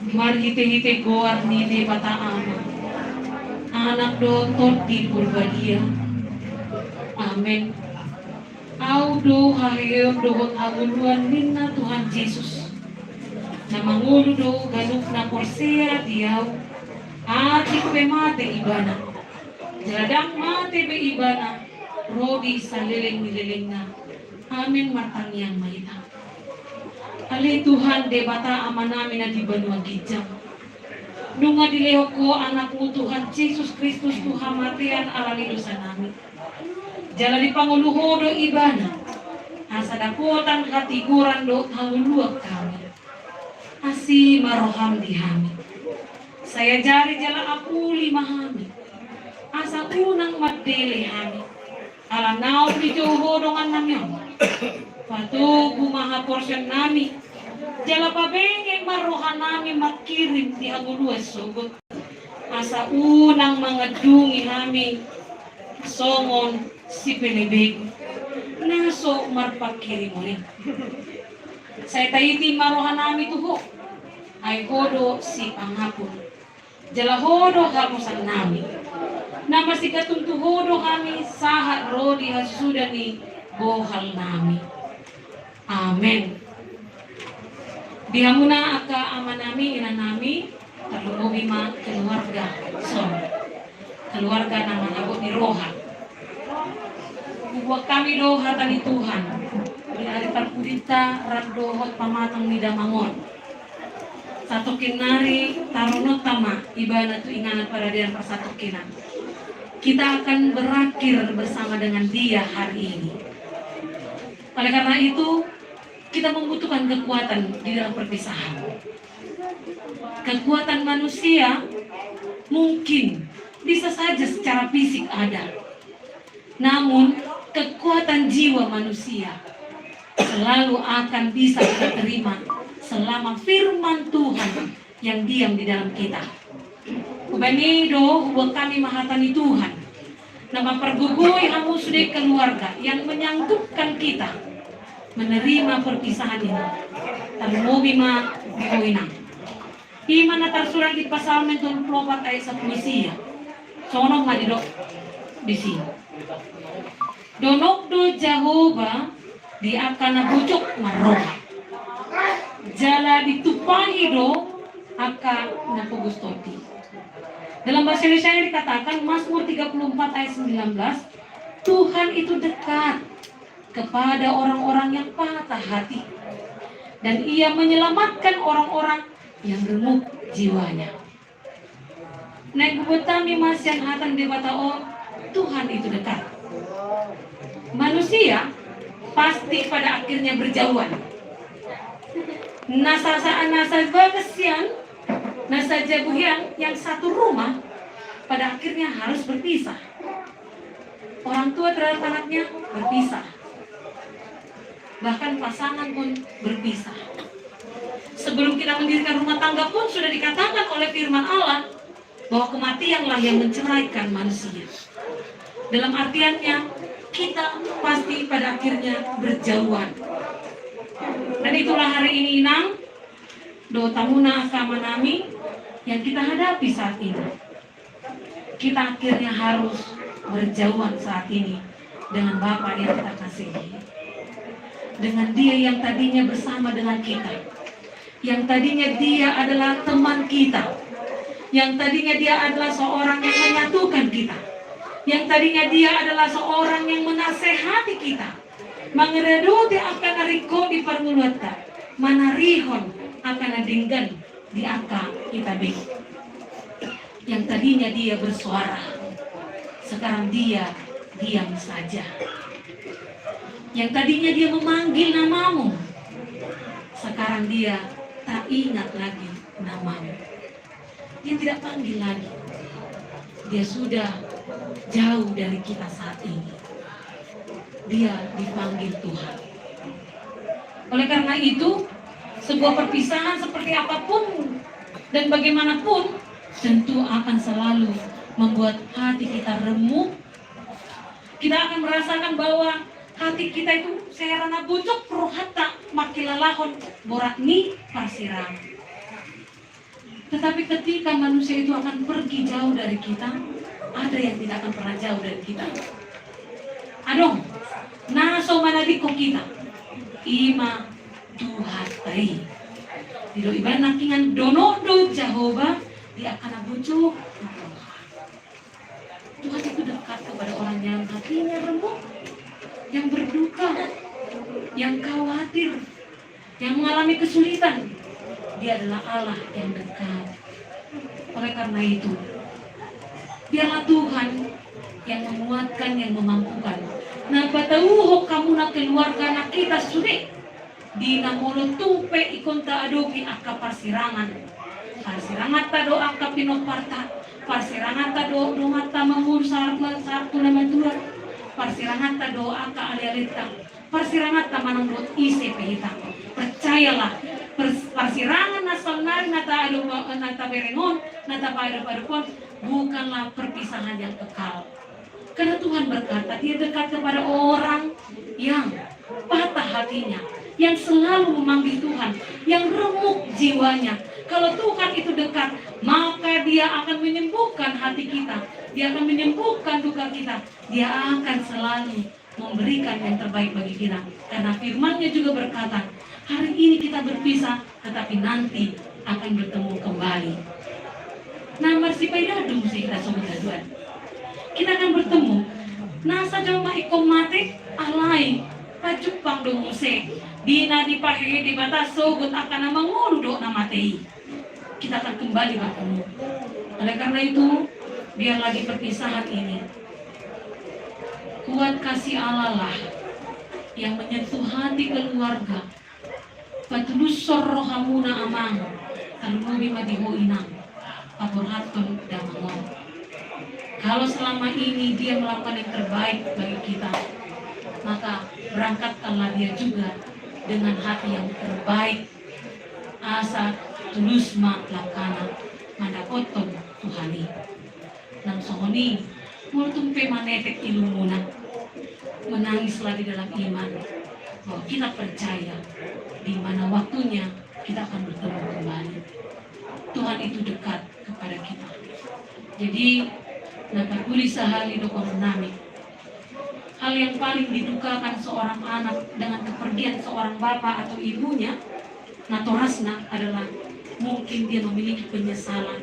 Marhite-hite goar nini bata ama. Anak do toti purbadia. Amen. Au do haheom dohot aguluan minna Tuhan Yesus. Na mangulo do ganuk na porsera diaw. Atik pe mate ibana. Jadang mate pe ibana. Rodi sa leleng na. Amen martangyang maita. Ali Tuhan de bata ama namin na di banua gijam. Nunga dilehok ko anak mo Tuhan Jesus Kristus Tuhan matian alali dosa namin. Jala di panguluho do ibana. Asa dakotan katiguran do hanguluak kami. Asi maroham dihami. Saya jari jala apuli mahami. Asa unang madele hami. Ala naon di joho dongan namyon. Patugu maha portion nami. Jala pabenge marohan nami makirim di aguluas sugot. Asa unang mga dungi nami. Songon si penebego. Naso marpakirim ulit. Saya taiti marohan nami tuho. Ay hodo si panghapon. Jala hodo kamusan nami. Nama si katuntuhodo kami sahat rodi hasuda ni bohal nami. Amen. Dihamuna aka ama nami ina nami talungogi ma keluarga son. Keluarga na manabot ni Roha. Bubuak kami doha tani Tuhan. Di ari parpudita raddohot pamatang ni damangon. Satu kinari tarunot tama ibana tu inganan pada dia persatukinan. Kita akan berakhir bersama dengan dia hari ini. Oleh karena itu kita membutuhkan kekuatan di dalam perpisahan. Kekuatan manusia mungkin bisa saja secara fisik ada. Namun kekuatan jiwa manusia selalu akan bisa kita terima selama firman Tuhan yang diam di dalam kita. Kubanido huwag kami mahatani Tuhan na mapergugoy ang musudi keluarga yang menyangkutkan kita menerima perpisahan ini. Talmobi ma bihoina. Hima na tersurat di pasal 24 ayat 1 siya. Sonong madidok di sini. Donok do Jehovah di akan bucok maroh. Jala ditupahi do aka napugustoti. Dalam bahasa Indonesia dikatakan Mazmur 34 ayat 19, Tuhan itu dekat kepada orang-orang yang patah hati dan ia menyelamatkan orang-orang yang remuk jiwanya. Naik bubutami masyan hatan debatao, Tuhan itu dekat. Manusia pasti pada akhirnya berjauhan. Nasasaan nasas bagasian Nah saja Bu yang satu rumah pada akhirnya harus berpisah. Orang tua terhadap anaknya berpisah. Bahkan pasangan pun berpisah. Sebelum kita mendirikan rumah tangga pun sudah dikatakan oleh firman Allah bahwa kematianlah yang menceraikan manusia. Dalam artiannya, kita pasti pada akhirnya berjauhan. Dan itulah hari ini Inang, doa tamuna akamanami yang kita hadapi saat ini. Kita akhirnya harus berjauhan saat ini dengan Bapa yang kita kasihi. Dengan Dia yang tadinya bersama dengan kita. Yang tadinya Dia adalah teman kita. Yang tadinya Dia adalah seorang yang menyatukan kita. Yang tadinya Dia adalah seorang yang menasehati kita. Mangeredo di akan ariko di parmuluata. Manarihon akan adinggan di aka kita be. Yang tadinya Dia bersuara, sekarang Dia diam saja. Yang tadinya Dia memanggil namamu, sekarang Dia tak ingat lagi namamu. Dia tidak panggil lagi. Dia sudah jauh dari kita saat ini. Dia dipanggil Tuhan. Oleh karena itu, sebuah perpisahan seperti apapun dan bagaimanapun tentu akan selalu membuat hati kita remuk. Kita akan merasakan bahwa hati kita itu serana bucuk rohata makilalahon borakni parsirang. Tetapi ketika manusia itu akan pergi jauh dari kita, ada yang tidak akan pernah jauh dari kita. Adong, naso manadiko kita, ima tuhatai. Dilo iba nakingan donodo Jehovah, dia akan bucuk. Tuhan itu dekat kepada orang yang hatinya remuk, yang berduka, yang khawatir, yang mengalami kesulitan. Dia adalah Allah yang dekat. Oleh karena itu, biarlah Tuhan yang menguatkan, yang memampukan. Nah, patauho kamu na keluarga na kita sudah di namolo tumpe ikonta adopi akka parsirangan. Parsirangan tado akka pinoparta. Parsirangan tado domata mamur sartu nama Tuhan. Parsirangan tado akka alialita. Parsirangan tamanang dot ise pehita. Percayalah, parsirangan nasal nari nata ado nata berengon nata pada bukanlah perpisahan yang kekal. Karena Tuhan berkata Dia dekat kepada orang yang patah hatinya, yang selalu memanggil Tuhan, yang remuk jiwanya. Kalau Tuhan itu dekat, maka Dia akan menyembuhkan hati kita. Dia akan menyembuhkan duka kita. Dia akan selalu memberikan yang terbaik bagi kita. Karena firman-Nya juga berkata, hari ini kita berpisah, tetapi nanti akan bertemu kembali. Nah, marsipayadong sih kita sumutaduan. Kita akan bertemu. Nasa jama ikom mati alay pajupang dong muse. Dina dipahi di batas sogut akan manguludo na matei. Kita akan kembali bertemu. Oleh karena itu, biar lagi perpisahan ini kuat kasih Allah lah yang menyentuh hati keluarga. Patulus rohamuna amang talumi madiho inang paborhaton damangon. Kalau selama ini Dia melakukan yang terbaik bagi kita, maka berangkatkanlah Dia juga dengan hati yang terbaik. Asa tulus mak lakana mandapotong Tuhani. Nang sohoni multumpe manetek ilumuna. Menangislah di dalam iman bahwa kita percaya di mana waktunya kita akan bertemu kembali. Tuhan itu dekat kepada kita. Jadi napakuli sahali dokonami. Hal yang paling didukakan seorang anak dengan kepergian seorang bapak atau ibunya, natorasna adalah mungkin dia memiliki penyesalan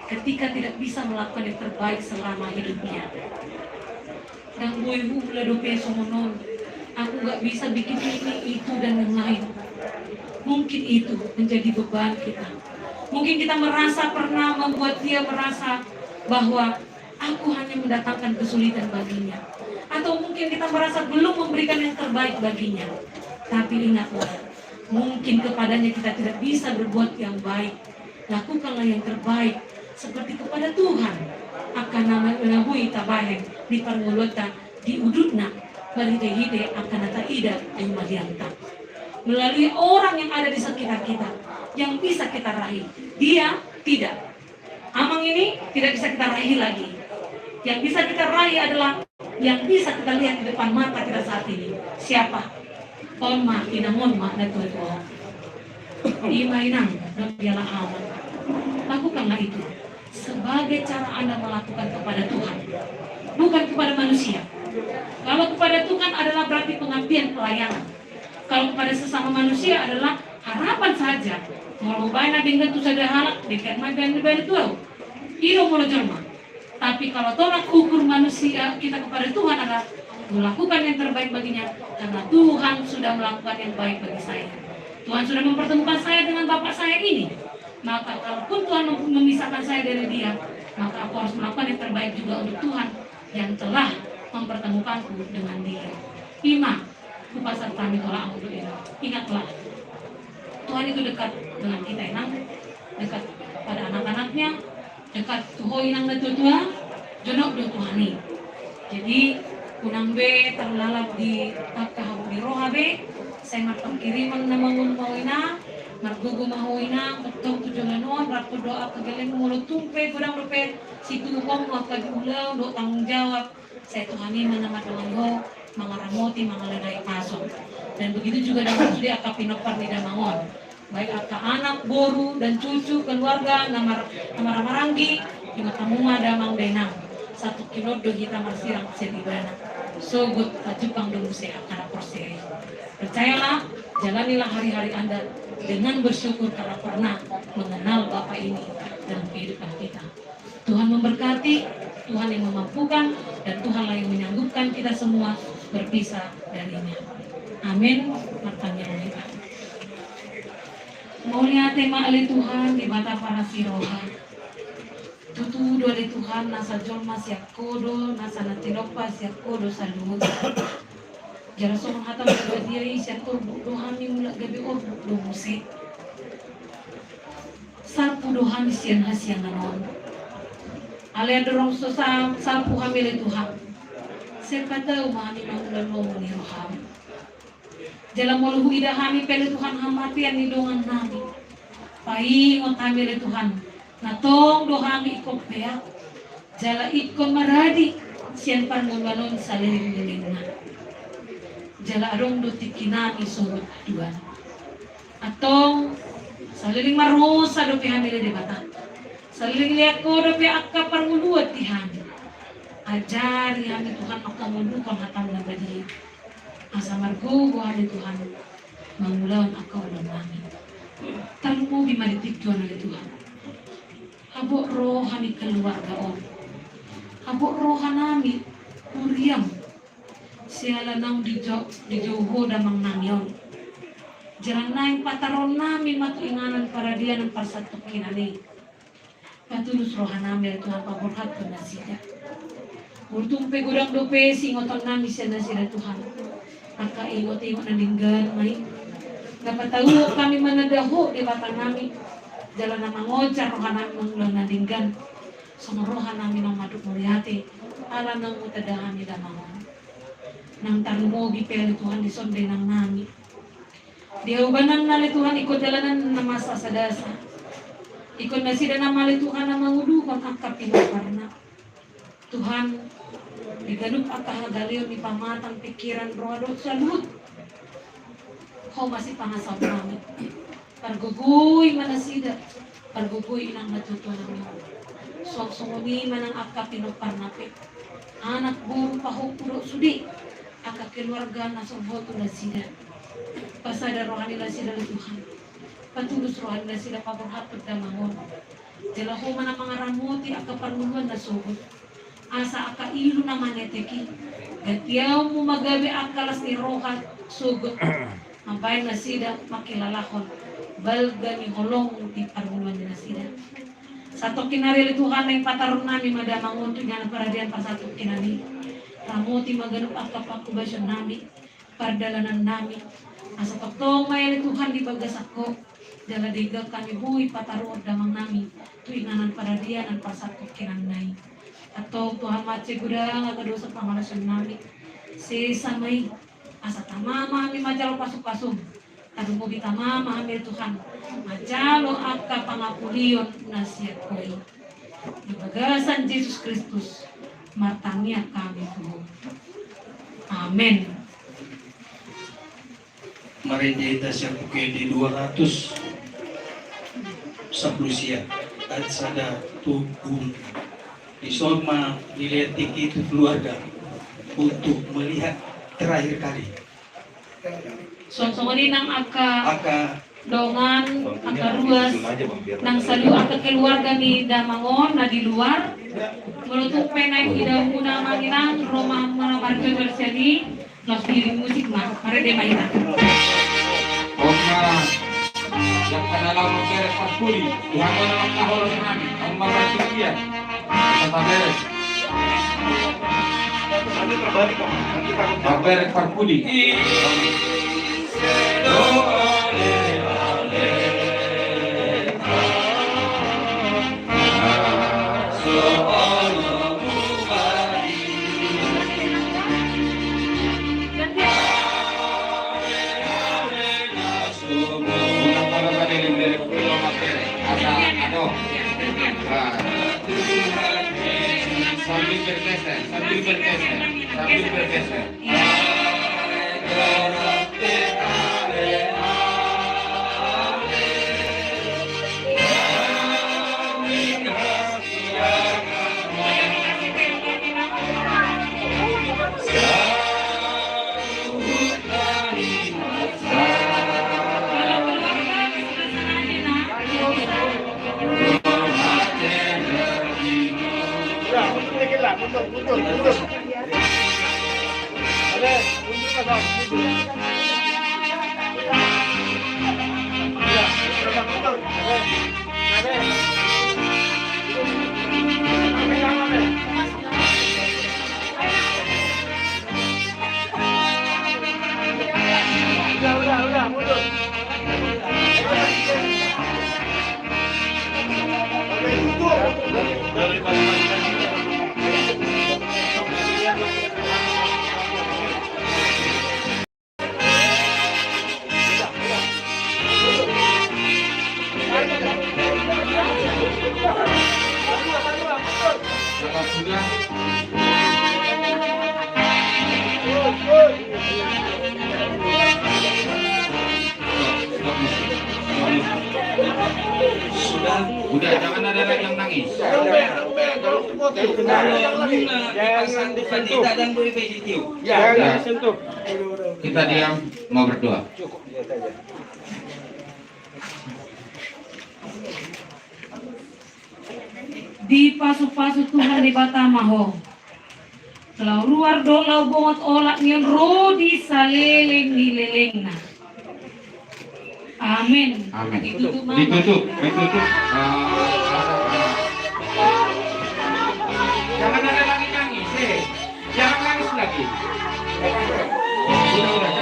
ketika tidak bisa melakukan yang terbaik selama hidupnya. Dan ibu lado peso monon, aku gak bisa bikin ini, itu dan yang lain. Mungkin itu menjadi beban kita. Mungkin kita merasa pernah membuat dia merasa bahwa aku hanya mendatangkan kesulitan baginya. Atau mungkin kita merasa belum memberikan yang terbaik baginya. Tapi ingatlah, mungkin kepadanya kita tidak bisa berbuat yang baik. Lakukanlah yang terbaik seperti kepada Tuhan. Akan nama menabui tabaheng di parmulota di udutna berhide-hide akan nata ida yang madianta. Melalui orang yang ada di sekitar kita yang bisa kita raih. Dia tidak. Amang ini tidak bisa kita raih lagi. Yang bisa kita raih adalah yang bisa kita lihat di depan mata kita saat ini. Siapa? Olma, inangonma, dan Tuhan. Imainang, dan dialah aman. Lakukanlah itu sebagai cara Anda melakukan kepada Tuhan, bukan kepada manusia. Kalau kepada Tuhan adalah berarti pengabdian pelayanan. Kalau kepada sesama manusia adalah harapan saja. Mau bayar dengan tu saja halak dekat magan dibayar tuau. Iro mulu jelma. Tapi kalau tolak ukur manusia kita kepada Tuhan adalah melakukan yang terbaik baginya, karena Tuhan sudah melakukan yang baik bagi saya. Tuhan sudah mempertemukan saya dengan Bapak saya ini. Maka kalaupun Tuhan memisahkan saya dari dia, maka aku harus melakukan yang terbaik juga untuk Tuhan yang telah mempertemukanku dengan dia. Ima, kupasar kami tolak aku ini. Ingatlah, Tuhan itu dekat dengan kita, enang, dekat pada anak-anaknya, dekat tuhoi nang tua, jonok do Tuhani. Jadi kunang be terlalap di takah di roha be, saya makan kiriman nama mawina, margugu mawina, betul tujuanon, rapu doa kegeleng mulut tumpe, kurang rupe, situ kong maka diulang, do tanggung jawab. Saya Tuhani menama dengan ho, mangaramoti, mangaledai pasok. Dan begitu juga dengan sudi akak pinopar di Damangon. Baik akak anak, boru, dan cucu, keluarga, nama Ramaranggi, juga tamuma Damang Denang. 1 kilo do kita marsirang sedibana. So good, Jepang do muse akana porseri. Percayalah, jalanilah hari-hari Anda dengan bersyukur karena pernah mengenal Bapak ini dalam kehidupan kita. Tuhan memberkati, Tuhan yang memampukan, dan Tuhanlah yang menyanggupkan kita semua berpisah darinya. Amin. Martanya mereka. Mau lihat tema oleh Tuhan di mata para siroha. Tutu do oleh Tuhan nasa jolma siap kodo, nasa natilopa siap kodo saluh. Jara somang hatam berdiai siap kodo dohani mula gabi orbuk do musik. Sarpu dohani sian hasian nanon. Alea dorong sosam sarpu hamil Tuhan. Serkata umahani mangulan mo ni roham. Jala moluhu idahami pele Tuhan hamatian ni dongan nami. Paingon hamil Tuhan. Natong dohami ikop pea. Jala ikon maradi sian pangulan saliring-liringna. Jala arong do tikinami sobat duan. Atong saliring marosa do pihamil di bata. Saliring lihat ko do pi akka parnguluat tihan. Ajari kami Tuhan makamundukan hatam na badi. Asa margo buhani Tuhan mangulawan akaw dan kami. Talmo bimalitik Tuhan oleh Tuhan. Habok rohani keluarga on. Habok rohanami uriam. Siala nang di Joho damang nangyon. Jarang naing pataron nami matu inganan para dia ng pasatok kinani. Patulus rohanami Tuhan paborhat ko na sida. Urtumpe gudang dope singoton nami siya na sila Tuhan. Maka ingot-ingot na linggan may. Napatawo kami manadaho di batang nami. Jalan na mangojar rohan namin ng nadinggan. Sumorohan namin ang maduk mulyate. Alam ng utadahan nila mga. Nang tarumogi peli Tuhan di sonde ng nami. Di ubanan na Tuhan ikot jalanan na masa sa dasa. Ikot na sila na mali Tuhan na mangudukon ang kapinaparna. Tuhan, digalup at kahagaliw ni pamatang pikiran rohado sa luhut. Kau masih pangasap namin. Parguguy manasida. Parguguy inang natutuan ng iyo. Suwag-sunguni man ang akka pinoparnapit. Anak buru pahupuro sudi. Akka keluarga na sumboto na sida. Pasada rohan nila sila ng Tuhan. Patulus rohan nila sila paborhatod na mangon. Jalaho man ang mga ramuti akka parmuluan na sugot. Asa aka ilo na maneteki. Gatiyaw mo magabi akalas ni rohan sugot. Mabay na sida makilalakon. Balga ni holong di parmuluan na sida. Sato kinarili Tuhan na yung pataron nami madamang unto niya na paradian pasato kinani. Ramuti maganup ang kapakubasyon nami. Pardalanan nami. Asa paktong mayali Tuhan di bagas ako. Jala diga kami bui pataruot damang nami. Tuinganan pada dia dan pasatu kinanay. Atau Tuhan mace gudang atau dosa pamalasan nami. Si samay asa tamama kami majalo pasuk-pasuk. Tadu mo bitama ambil Tuhan. Majalo akka pangapulion nasiat koi. Di bagasan Yesus Kristus martangnya kami Tuhan. Amin. Marejeta siya buke di 200 sa Rusia at sada tubuh di Soma diletik itu keluarga untuk melihat terakhir kali. Sonsongoni nang aka Aka dongan aka ruas nang salu aka keluarga ni damangon na di luar menutup penai tidak guna manginang Roma menamarkan berseni los diri musik mah mari dia mainan Oma yang kanalang beres paspuli Tuhan menolong kahol kami Oma bersedia kata beres beres paspuli sambil bergeser. Udah, mundur. Udah, jangan ada lagi yang nangis. Kita diam, mau berdoa. Di pasu-pasu Tuhan di Batamaho. Kalau luar dolau bongot olak nyon rodi saleleng di lelengna. Amin. Amin. Ditutup. Ditutup. Jangan ada lagi nangis, Jangan nangis lagi. Udah.